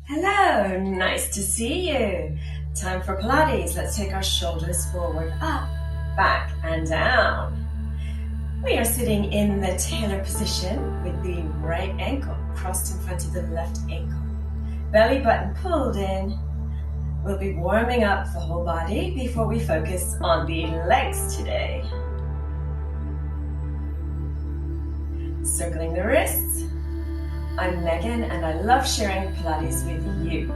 Hello, nice to see you. Time for Pilates. Let's take our shoulders forward, up, back, and down. We are sitting in the tailor position with the right ankle crossed in front of the left ankle. Belly button pulled in. We'll be warming up the whole body before we focus on the legs today. Circling the wrists. I'm Megan and I love sharing Pilates with you.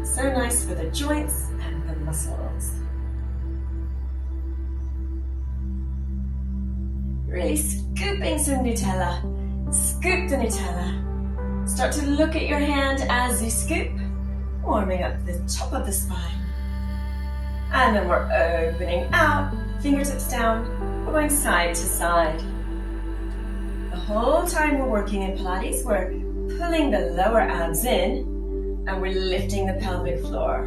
So nice for the joints and the muscles. Really scooping some Nutella. Scoop the Nutella. Start to look at your hand as you scoop, warming up the top of the spine. And then we're opening out, fingertips down, we're going side to side. The whole time we're working in Pilates, we're pulling the lower abs in and we're lifting the pelvic floor.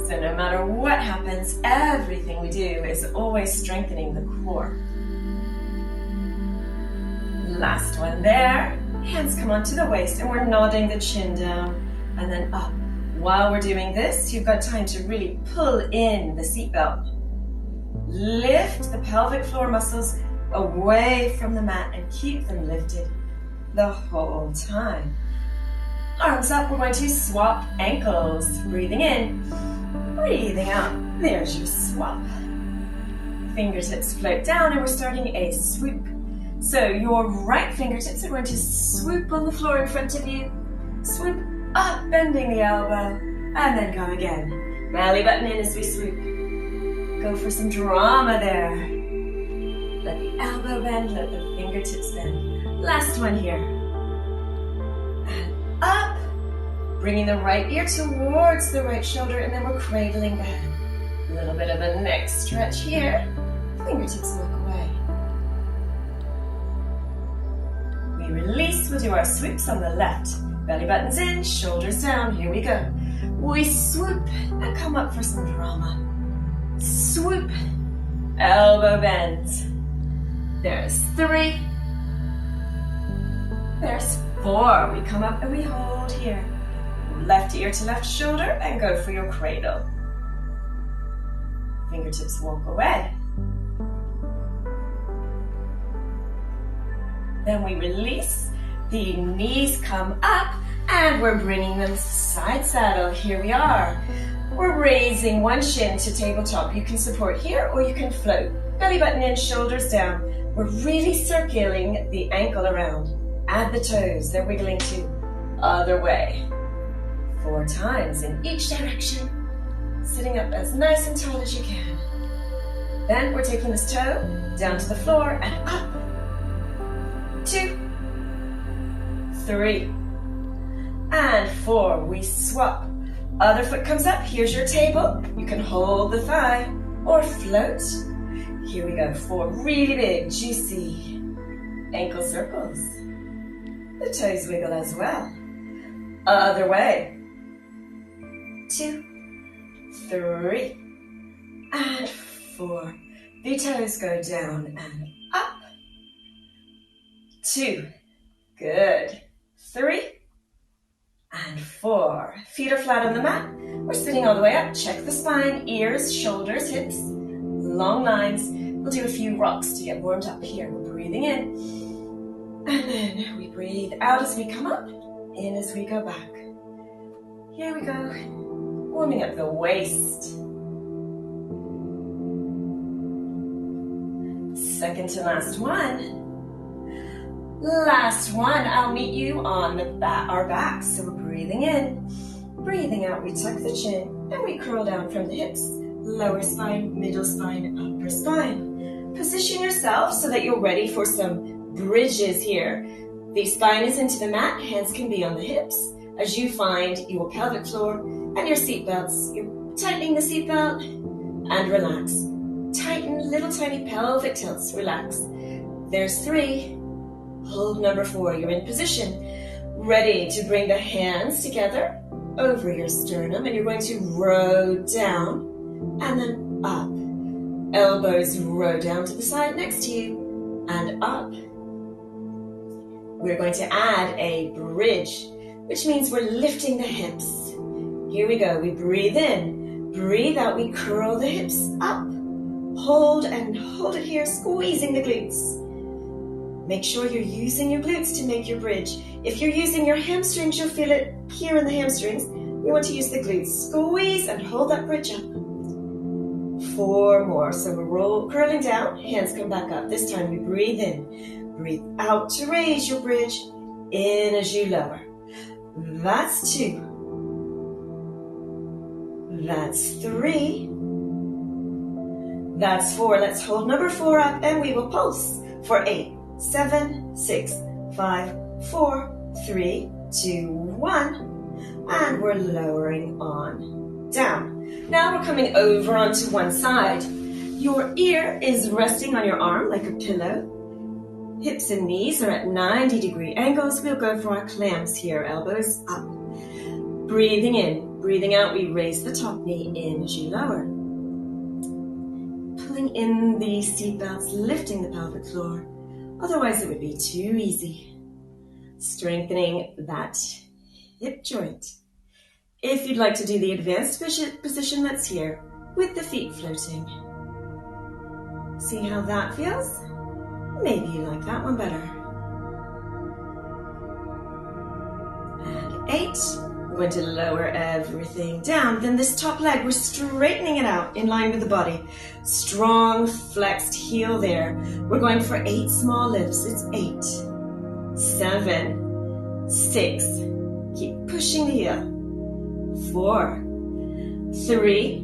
So no matter what happens, everything we do is always strengthening the core. Last one there. Hands come onto the waist and we're nodding the chin down and then up. While we're doing this, you've got time to really pull in the seatbelt. Lift the pelvic floor muscles away from the mat and keep them lifted the whole time. Arms up, we're going to swap ankles. Breathing in, breathing out. There's your swap. Fingertips float down and we're starting a swoop. So your right fingertips are going to swoop on the floor in front of you. Swoop up, bending the elbow, and then go again. Belly button in as we swoop. Go for some drama there. Let the elbow bend, let the fingertips bend. Last one here. And up. Bringing the right ear towards the right shoulder, and then we're cradling back. A little bit of a neck stretch here. Fingertips walk away. We release, we'll do our swoops on the left. Belly buttons in, shoulders down, here we go. We swoop and come up for some drama. Swoop, elbow bends. There's 3. There's 4. We come up and we hold here. Left ear to left shoulder and go for your cradle. Fingertips walk away. Then we release. The knees come up and we're bringing them side saddle. Here we are. We're raising one shin to tabletop. You can support here or you can float. Belly button in, shoulders down. We're really circling the ankle around. Add the toes, they're wiggling too. Other way. 4 times in each direction. Sitting up as nice and tall as you can. Then we're taking this toe down to the floor and up. 2, 3, and 4. We swap. Other foot comes up. Here's your table. You can hold the thigh or float. Here we go. 4 really big, juicy ankle circles. The toes wiggle as well. Other way. 2, 3, and 4. The toes go down and up. 2. Good. 3 and 4. Feet are flat on the mat. We're sitting all the way up. Check the spine, ears, shoulders, hips, long lines. We'll do a few rocks to get warmed up here. We're breathing in. And then we breathe out as we come up, in as we go back. Here we go. Warming up the waist. Second to last one. Last one, I'll meet you on our backs. So we're breathing in, breathing out, we tuck the chin, and we curl down from the hips. Lower spine, middle spine, upper spine. Position yourself so that you're ready for some bridges here. The spine is into the mat, hands can be on the hips. As you find your pelvic floor and your seat belts, you're tightening the seat belt and relax. Tighten little tiny pelvic tilts, relax. There's 3. Hold number 4, you're in position. Ready to bring the hands together over your sternum and you're going to row down and then up. Elbows row down to the side next to you and up. We're going to add a bridge which means we're lifting the hips. Here we go. We breathe in, breathe out. We curl the hips up. Hold and hold it here, squeezing the glutes. Make sure you're using your glutes to make your bridge. If you're using your hamstrings, you'll feel it here in the hamstrings. We want to use the glutes. Squeeze and hold that bridge up. 4 more. So we're curling down, hands come back up. This time we breathe in, breathe out to raise your bridge. In as you lower. That's 2. That's 3. That's 4. Let's hold number 4 up and we will pulse for 8, 7, 6, 5, 4, 3, 2, 1. And we're lowering on down. Now we're coming over onto one side. Your ear is resting on your arm like a pillow. Hips and knees are at 90-degree angles. We'll go for our clams here, elbows up. Breathing in, breathing out, we raise the top knee in as you lower. Pulling in the seatbelts, lifting the pelvic floor. Otherwise it would be too easy. Strengthening that hip joint. If you'd like to do the advanced position that's here, with the feet floating. See how that feels? Maybe you like that one better. And 8. We're going to lower everything down. Then this top leg, we're straightening it out in line with the body. Strong, flexed heel there. We're going for 8 small lifts. It's 8, 7, 6. Keep pushing the heel. 4, 3,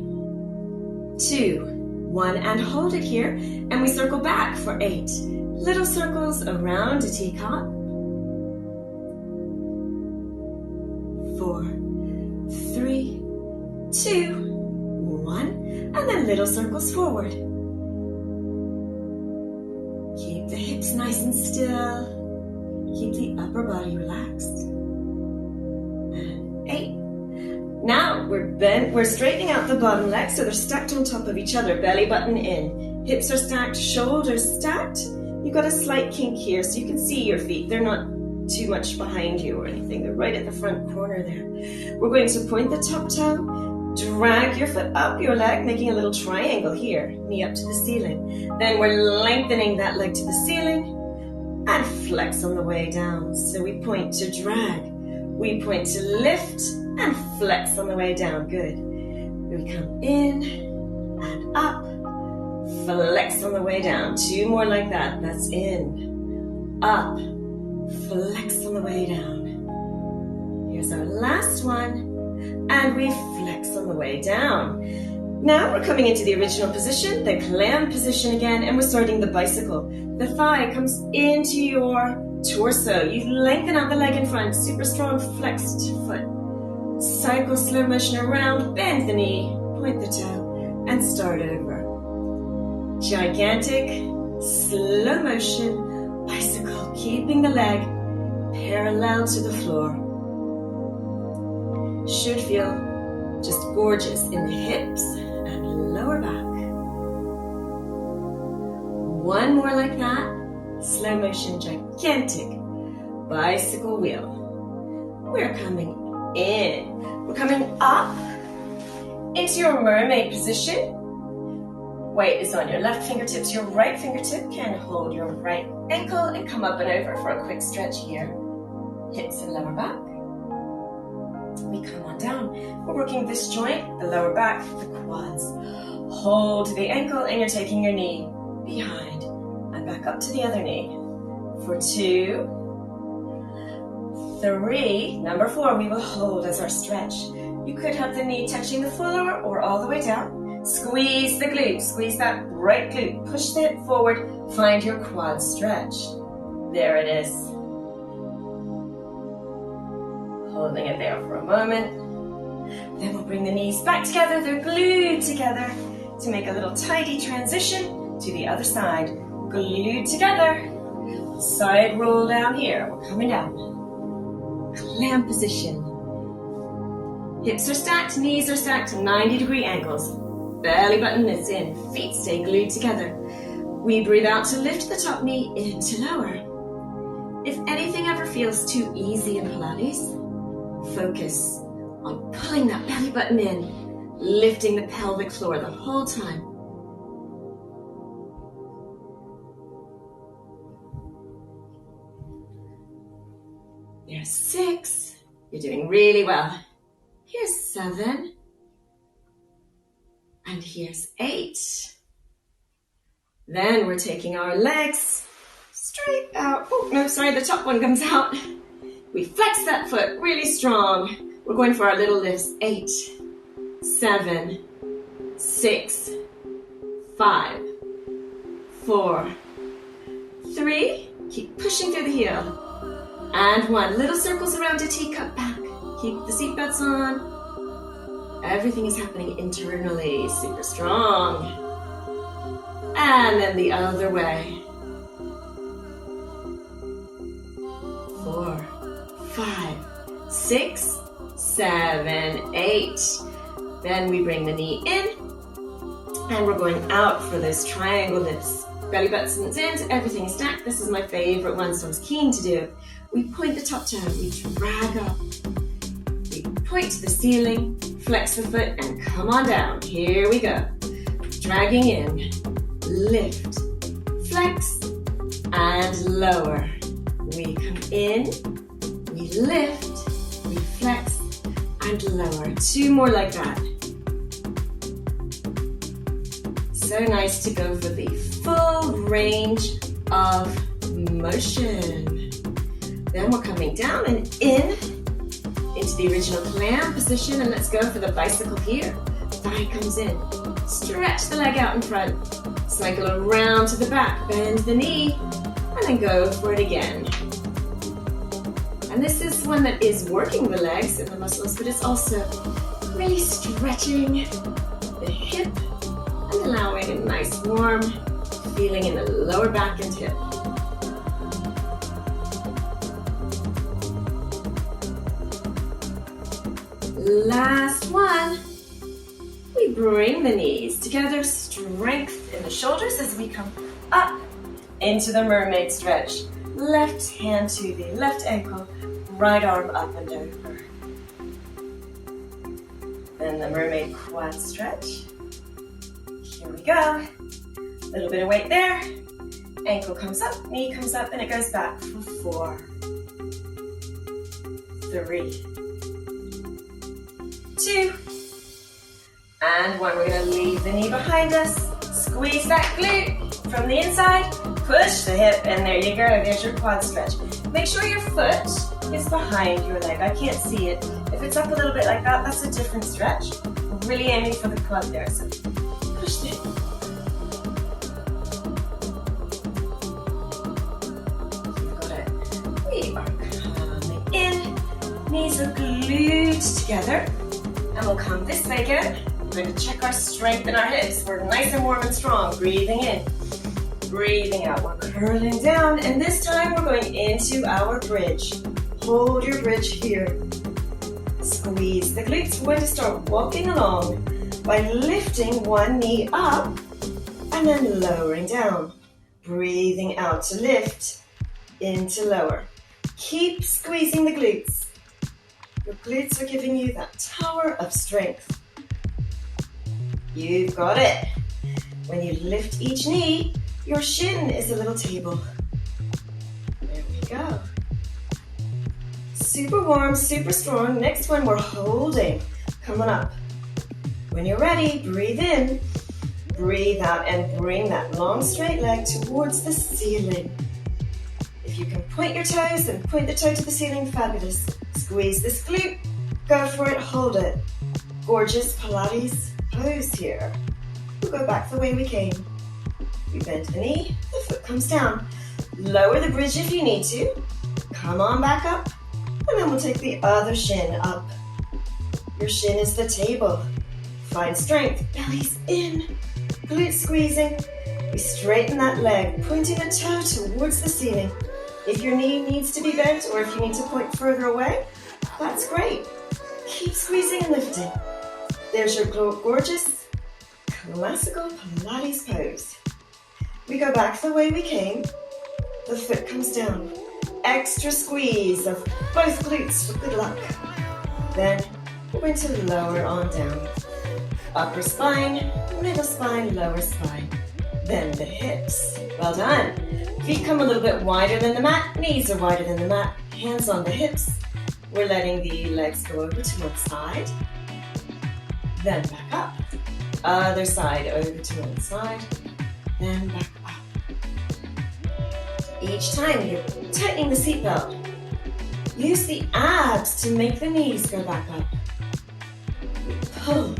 2, 1. And hold it here. And we circle back for 8. Little circles around a teacup. 4, 3, 2, 1. And then little circles forward. Keep the hips nice and still. Keep the upper body relaxed. And 8. Now we're straightening out the bottom legs so they're stacked on top of each other, belly button in. Hips are stacked, shoulders stacked. You've got a slight kink here so you can see your feet. They're not too much behind you or anything. They're right at the front corner there. We're going to point the top toe, drag your foot up your leg, making a little triangle here, knee up to the ceiling. Then we're lengthening that leg to the ceiling and flex on the way down. So we point to drag, we point to lift and flex on the way down. Good. We come in and up, flex on the way down. 2 more like that. That's in, up, flex on the way down. Here's our last one. And we flex on the way down. Now we're coming into the original position, the clam position again, and we're starting the bicycle. The thigh comes into your torso. You lengthen out the leg in front, super strong flexed foot. Cycle slow motion around, bend the knee, point the toe, and start over. Gigantic, slow motion, bicycle, keeping the leg parallel to the floor. Should feel just gorgeous in the hips and lower back. 1 more like that, slow motion, gigantic, bicycle wheel. We're coming in. We're coming up into your mermaid position. Weight is on your left fingertips. Your right fingertip can hold your right ankle and come up and over for a quick stretch here. Hips and lower back. We come on down. We're working this joint, the lower back, the quads. Hold the ankle and you're taking your knee behind and back up to the other knee. For 2, 3, number 4, we will hold as our stretch. You could have the knee touching the floor or all the way down. Squeeze the glute, squeeze that right glute. Push the hip forward, find your quad stretch. There it is. Holding it there for a moment. Then we'll bring the knees back together. They're glued together to make a little tidy transition to the other side. Glued together. Side roll down here. We're coming down. Clam position. Hips are stacked, knees are stacked, 90-degree angles. Belly button is in, feet stay glued together. We breathe out to lift the top knee in to lower. If anything ever feels too easy in Pilates, focus on pulling that belly button in, lifting the pelvic floor the whole time. There's 6. You're doing really well. Here's 7. And here's 8. Then we're taking our legs straight out. Oh, no, sorry, the top one comes out. We flex that foot really strong. We're going for our little lifts. 8, 7, 6, 5, 4, 3. Keep pushing through the heel. And 1. Little circles around a teacup back. Keep the seatbelts on. Everything is happening internally. Super strong. And then the other way. 4, 5, 6, 7, 8. Then we bring the knee in. And we're going out for those triangle lifts. Belly button's in, everything is stacked. This is my favorite one, so I was keen to do it. We point the top toe, we drag up. We point to the ceiling, flex the foot, and come on down. Here we go. Dragging in, lift, flex, and lower. We come in, we lift, we flex, and lower. 2 more like that. So nice to go for the full range of motion. Then we're coming down and into the original plank position, and let's go for the bicycle here. Thigh comes in, stretch the leg out in front, cycle around to the back, bend the knee, and then go for it again. And this is one that is working the legs and the muscles, but it's also really stretching the hip and allowing a nice warm feeling in the lower back and hip. Last one. We bring the knees together, strength in the shoulders as we come up into the mermaid stretch. Left hand to the left ankle, right arm up and over. Then the mermaid quad stretch. Here we go. A little bit of weight there. Ankle comes up, knee comes up, and it goes back for 4, 3, 2, and 1. We're going to leave the knee behind us. Squeeze that glute from the inside. Push the hip, and there you go. There's your quad stretch. Make sure your foot is behind your leg. I can't see it. If it's up a little bit like that, that's a different stretch. We're really aiming for the quad there. So push the hip. You've got it. We are coming in. Knees are glued together. And we'll come this way again. We're going to check our strength in our hips. We're nice and warm and strong. Breathing in. Breathing out. We're curling down. And this time we're going into our bridge. Hold your bridge here. Squeeze the glutes. We're going to start walking along by lifting one knee up and then lowering down. Breathing out to lift, into lower. Keep squeezing the glutes. Your glutes are giving you that tower of strength. You've got it. When you lift each knee, your shin is a little table. There we go. Super warm, super strong. Next one, we're holding. Come on up. When you're ready, breathe in, breathe out, and bring that long straight leg towards the ceiling. If you can point your toes and point the toe to the ceiling, fabulous. Squeeze this glute, go for it, hold it. Gorgeous Pilates pose here. We'll go back the way we came. We bend the knee, the foot comes down. Lower the bridge if you need to. Come on back up, and then we'll take the other shin up. Your shin is the table. Find strength, belly's in, glute squeezing. We straighten that leg, pointing the toe towards the ceiling. If your knee needs to be bent or if you need to point further away, that's great. Keep squeezing and lifting. There's your gorgeous classical Pilates pose. We go back the way we came. The foot comes down. Extra squeeze of both glutes for good luck. Then we're going to lower on down. Upper spine, middle spine, lower spine. Then the hips. Well done. Feet come a little bit wider than the mat. Knees are wider than the mat. Hands on the hips. We're letting the legs go over to one side. Then back up. Other side, over to one side. Then back up. Each time you're tightening the seatbelt. Use the abs to make the knees go back up. Pull.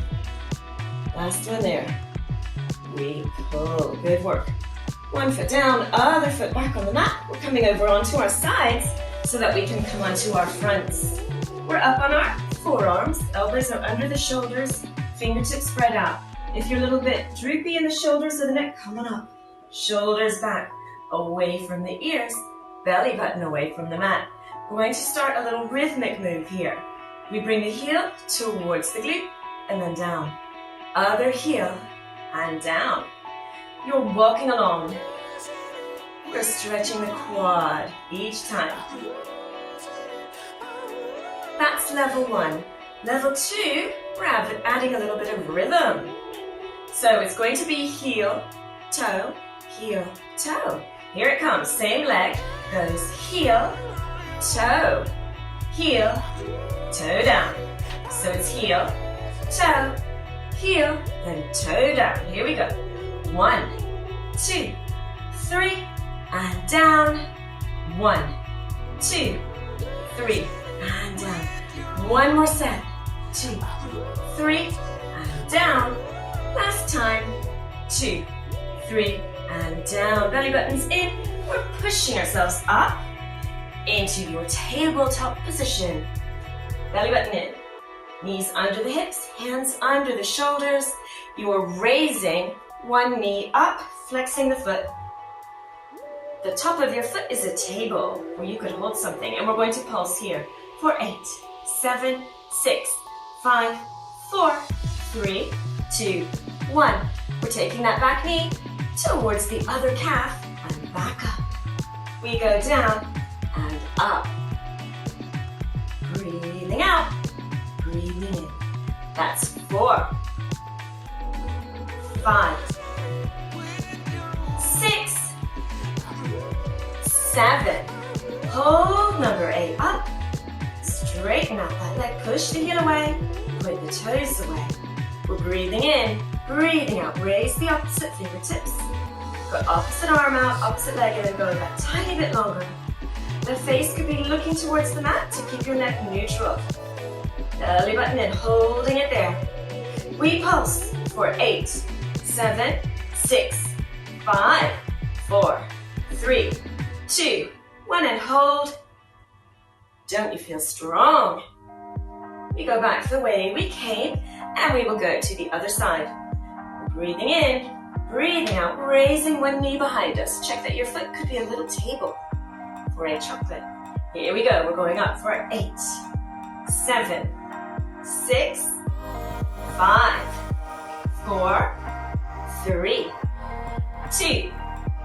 Last one there. We pull. Good work. One foot down, other foot back on the mat. We're coming over onto our sides so that we can come onto our fronts. We're up on our forearms. Elbows are under the shoulders. Fingertips spread out. If you're a little bit droopy in the shoulders or the neck, come on up. Shoulders back, away from the ears. Belly button away from the mat. We're going to start a little rhythmic move here. We bring the heel towards the glute and then down. Other heel and down. You're walking along. We're stretching the quad each time. That's level 1. Level 2, we're adding a little bit of rhythm. So it's going to be heel, toe, heel, toe. Here it comes. Same leg goes heel, toe, toe down. So it's heel, toe, heel, then toe down. Here we go. 1, 2, 3, and down. 1, 2, 3, and down. One more set. 2, 3, and down. Last time. 2, 3, and down. Belly buttons in. We're pushing ourselves up into your tabletop position. Belly button in. Knees under the hips, hands under the shoulders. You are raising one knee up, flexing the foot. The top of your foot is a table where you could hold something. And we're going to pulse here for 8, 7, 6, 5, 4, 3, 2, 1. We're taking that back knee towards the other calf and back up. We go down and up. Breathing out, breathing in. That's 4, 5, 6, 7. Hold number 8 up. Straighten out that leg. Push the heel away. Put the toes away. We're breathing in, breathing out. Raise the opposite fingertips. Go opposite arm out, opposite leg, and then go that tiny bit longer. The face could be looking towards the mat to keep your neck neutral. Belly button in, holding it there. We pulse for 8, 7, 6, 5, 4, 3, 2, 1, and hold. Don't you feel strong? We go back the way we came, and we will go to the other side. Breathing in, breathing out, raising one knee behind us. Check that your foot could be a little table for a chocolate. Here we go. We're going up for 8, 7, 6, 5, 4, 3, 2,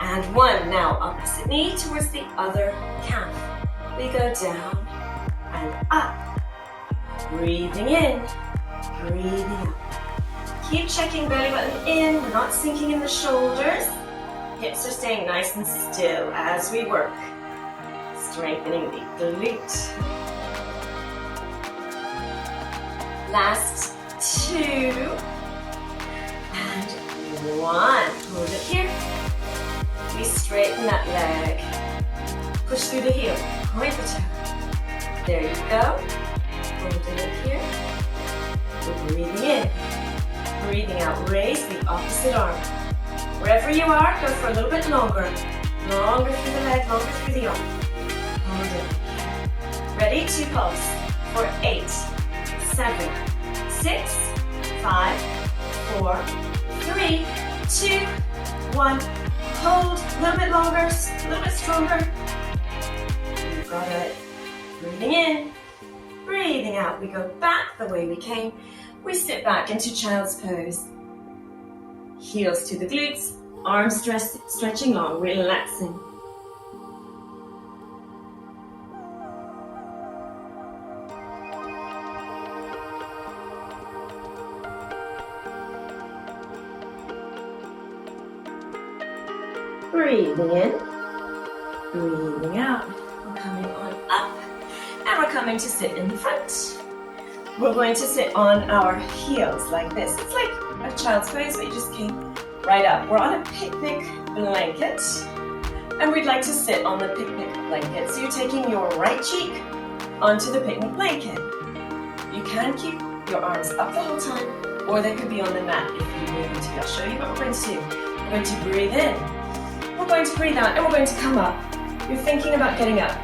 and 1. Now opposite knee towards the other calf. We go down and up. Breathing in, breathing out. Keep checking belly button in. We're not sinking in the shoulders. Hips are staying nice and still as we work. Strengthening the glute. Last 2 and 1. Hold it here. We straighten that leg. Push through the heel. Point the toe. There you go. Holding it here. We're breathing in. Breathing out. Raise the opposite arm. Wherever you are, go for a little bit longer. Longer through the leg, longer through the arm. Hold it. Ready to pulse for 8, 7, 6, 5, 4, 3, 2, 1. Hold. A little bit longer, a little bit stronger. You've got it. Breathing in, breathing out. We go back the way we came. We sit back into child's pose. Heels to the glutes, arms stretching long, relaxing. Breathing in, breathing out. We're coming on up, and we're coming to sit in the front. We're going to sit on our heels like this. It's like a child's pose, but you just came right up. We're on a picnic blanket, and we'd like to sit on the picnic blanket. So you're taking your right cheek onto the picnic blanket. You can keep your arms up the whole time, or they could be on the mat if you need to. I'll show you what we're going to do. We're going to breathe in, we're going to breathe out, and we're going to come up. You're thinking about getting up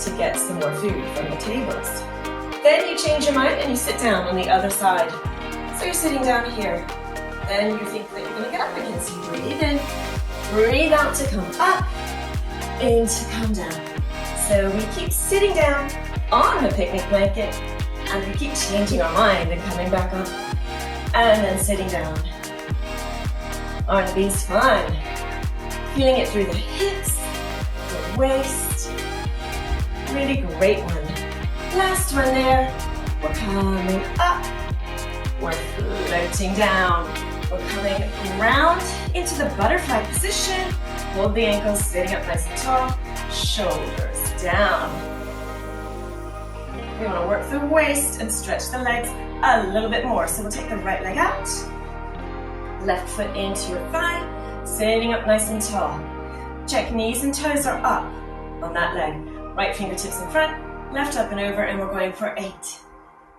to get some more food from the tables. Then you change your mind and you sit down on the other side. So you're sitting down here. Then you think that you're going to get up again. So you breathe in, breathe out to come up, in to come down. So we keep sitting down on the picnic blanket, and we keep changing our mind and coming back up, and then sitting down. Aren't these fun? Feeling it through the hips, the waist. Really great one. Last one there. We're coming up. We're floating down. We're coming round into the butterfly position. Hold the ankles, sitting up nice and tall. Shoulders down. We want to work the waist and stretch the legs a little bit more. So we'll take the right leg out. Left foot into your thigh. Sitting up nice and tall. Check knees and toes are up on that leg. Right fingertips in front. Left up and over, and we're going for 8,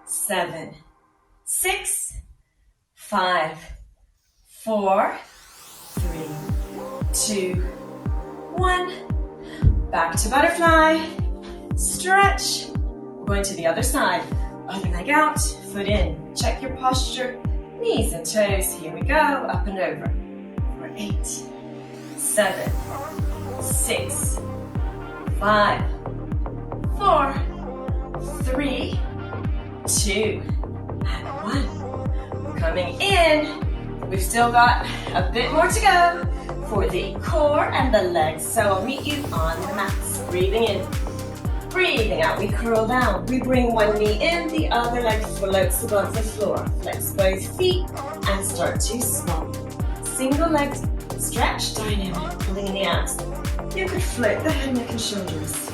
7, 6, 5, 4, 3, 2, 1. Back to butterfly. Stretch. We're going to the other side. Other leg out, foot in. Check your posture. Knees and toes. Here we go. Up and over. For 8, 7, 6, 5, 4, 3, 2, and 1. We're coming in. We've still got a bit more to go for the core and the legs. So I'll meet you on the mats. Breathing in, breathing out. We curl down. We bring one knee in, the other leg floats above the floor. Flex both feet and start to swap. Single leg stretch, dynamic, pulling in the abs. You could float the head, neck, and shoulders.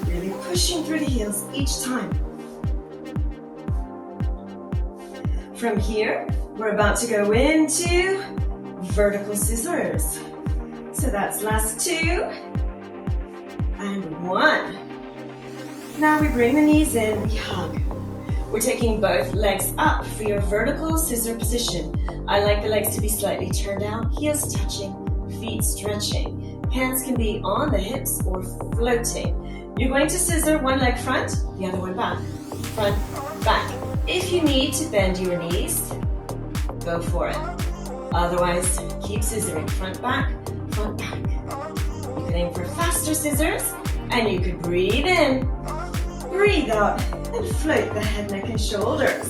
Really pushing through the heels each time. From here, we're about to go into vertical scissors. So that's last 2 and 1. Now we bring the knees in, we hug. We're taking both legs up for your vertical scissor position. I like the legs to be slightly turned out, heels touching, feet stretching. Hands can be on the hips or floating. You're going to scissor one leg front, the other one back. Front, back. If you need to bend your knees, go for it. Otherwise, keep scissoring front, back, front, back. You can aim for faster scissors, and you could breathe in, breathe out, and float the head, neck, and shoulders.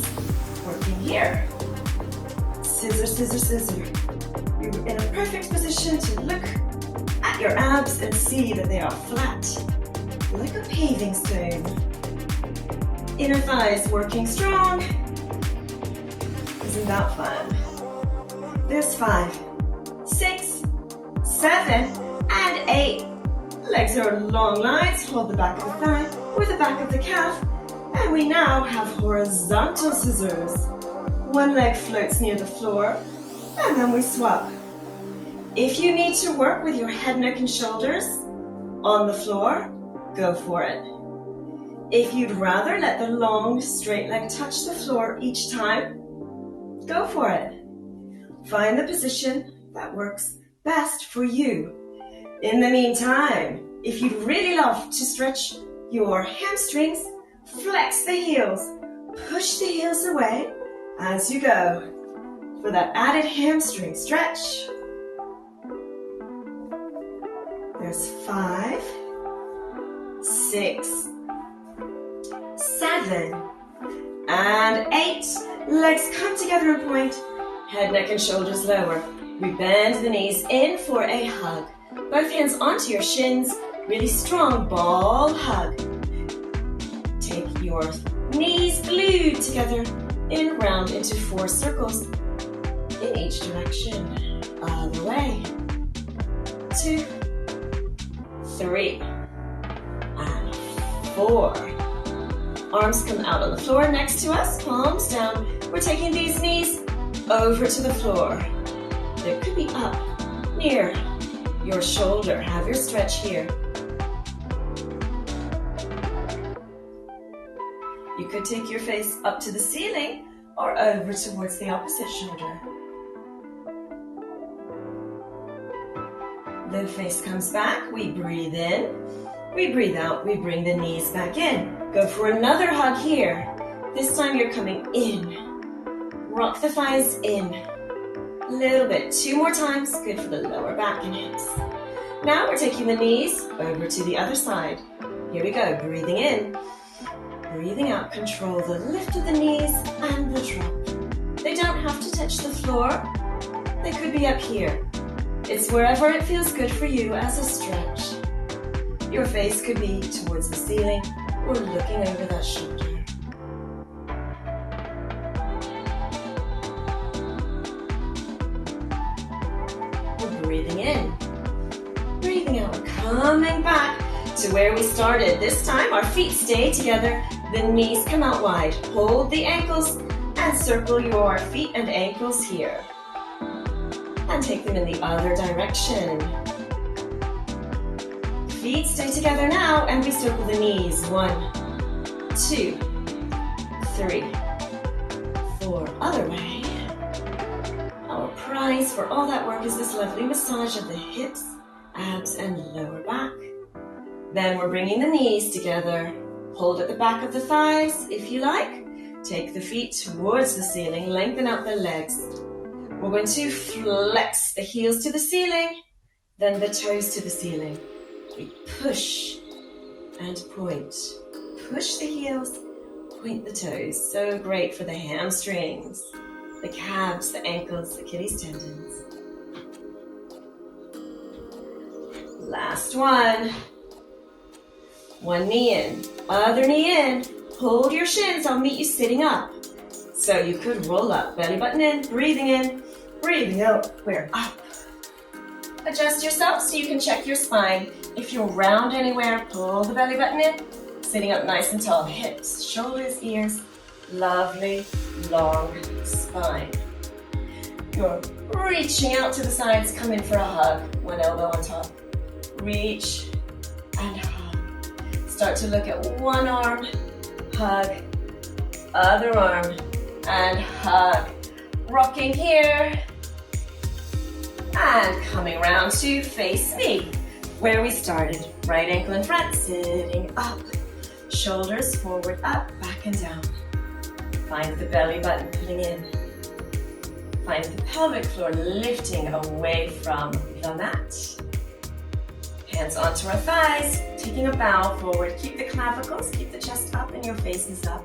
Working here. Scissor, scissor, scissor. You're in a perfect position to look at your abs and see that they are flat, like a paving stone. Inner thighs working strong. Isn't that fun? There's 5, 6, 7, and 8. Legs are long lines. Hold the back of the thigh or the back of the calf. And we now have horizontal scissors. One leg floats near the floor, and then we swap. If you need to work with your head, neck, and shoulders on the floor, go for it. If you'd rather let the long, straight leg touch the floor each time, go for it. Find the position that works best for you. In the meantime, if you'd really love to stretch your hamstrings, flex the heels. Push the heels away as you go for that added hamstring stretch. There's 5, 6, 7, and 8. Legs come together and point. Head, neck, and shoulders lower. We bend the knees in for a hug. Both hands onto your shins. Really strong ball hug. Take your knees glued together in round into 4 circles in each direction. Other way. 2, 3, and 4. Arms come out on the floor next to us, palms down. We're taking these knees over to the floor. They could be up near your shoulder. Have your stretch here. You could take your face up to the ceiling or over towards the opposite shoulder. The face comes back, we breathe in, we breathe out, we bring the knees back in. Go for another hug here. This time you're coming in. Rock the thighs in. A little bit, 2 more times, good for the lower back and hips. Now we're taking the knees over to the other side. Here we go, breathing in. Breathing out, control the lift of the knees and the drop. They don't have to touch the floor. They could be up here. It's wherever it feels good for you as a stretch. Your face could be towards the ceiling or looking over that shoulder. We're breathing in. Breathing out, we're coming back to where we started. This time our feet stay together. The knees come out wide. Hold the ankles and circle your feet and ankles here. And take them in the other direction. Feet stay together now and we circle the knees. 1, 2, 3, 4. Other way. Our prize for all that work is this lovely massage of the hips, abs, and lower back. Then we're bringing the knees together. Hold at the back of the thighs if you like. Take the feet towards the ceiling, lengthen out the legs. We're going to flex the heels to the ceiling, then the toes to the ceiling. We push and point. Push the heels, point the toes. So great for the hamstrings, the calves, the ankles, the Achilles tendons. Last one. One knee in, other knee in. Hold your shins, I'll meet you sitting up. So you could roll up, belly button in, breathing out, we're up. Adjust yourself so you can check your spine. If you're round anywhere, pull the belly button in, sitting up nice and tall, hips, shoulders, ears, lovely, long spine. You're reaching out to the sides, come in for a hug, one elbow on top. Reach and hug. Start to look at one arm, hug, other arm, and hug. Rocking here, and coming round to face me, where we started. Right ankle in front, sitting up. Shoulders forward, up, back and down. Find the belly button pulling in. Find the pelvic floor lifting away from the mat. Hands onto our thighs, taking a bow forward. Keep the clavicles, keep the chest up and your face is up.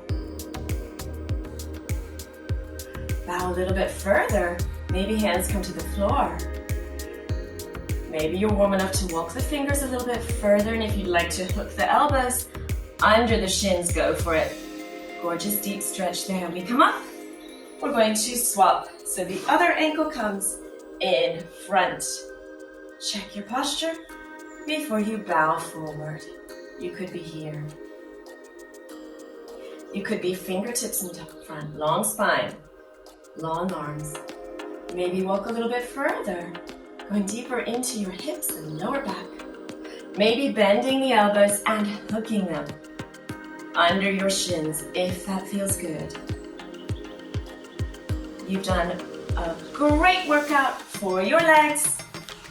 Bow a little bit further. Maybe hands come to the floor. Maybe you're warm enough to walk the fingers a little bit further, and if you'd like to hook the elbows under the shins, go for it. Gorgeous deep stretch there. We come up. We're going to swap. So the other ankle comes in front. Check your posture before you bow forward. You could be here. You could be fingertips in front, long spine, long arms. Maybe walk a little bit further, going deeper into your hips and lower back. Maybe bending the elbows and hooking them under your shins if that feels good. You've done a great workout for your legs,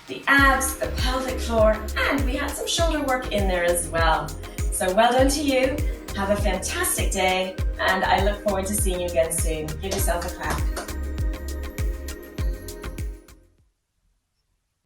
the abs, the pelvic floor, and we had some shoulder work in there as well. So well done to you. Have a fantastic day, and I look forward to seeing you again soon. Give yourself a clap.